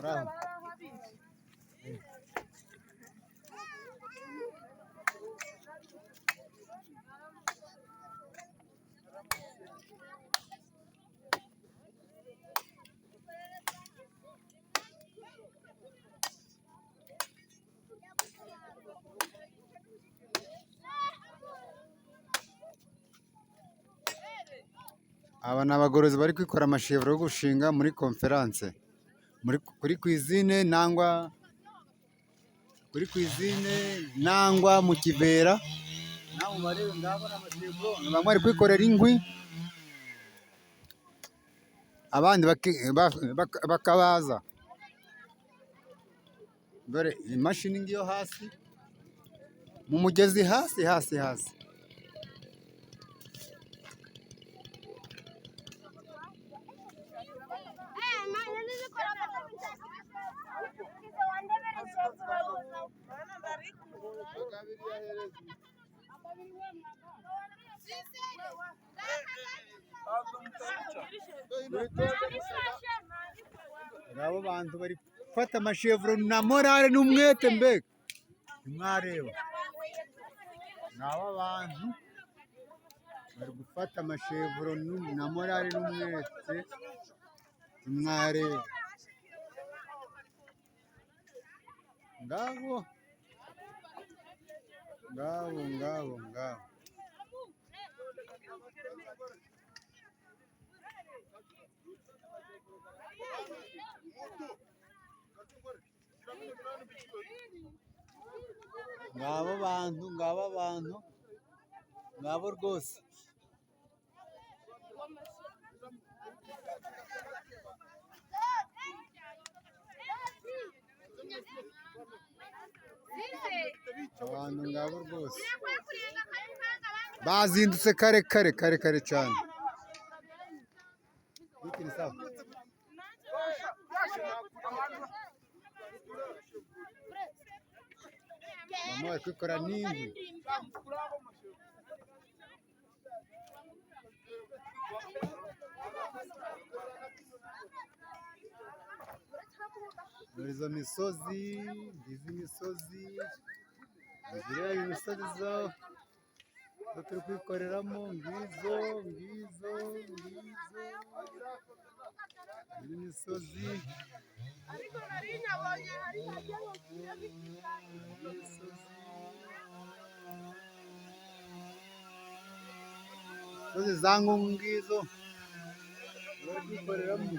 Bravo. Aba ni abagorozi bari kwikora amashevuro yo gushinga muri konferanse, kuri kwizine nangwa mu kivera. Nawe mubarebe ndabona amashevuro, bamwe bari kwikorera inkwi, abandi bakabaza. Dore imashini ngiyo hasi mu mugezi, hasi. Abo bantu bari gufata amashevuro na morale n'umwete, mbega ntimwareba. Aba bantu bari gufata amashevuro na morale n'umwete, ntimwareba. Ngabo. Ngabo bantu, ngabo rwose. Abantu ngabo rwose bazindutse kare cyane. Bamwe bari kwikora n'inkwi. Izo misozi, ziriya imisozi zo turi kwikoreramo, ngizo imisozi. Imisozi za ngungu ngizo bari kwikoreramo.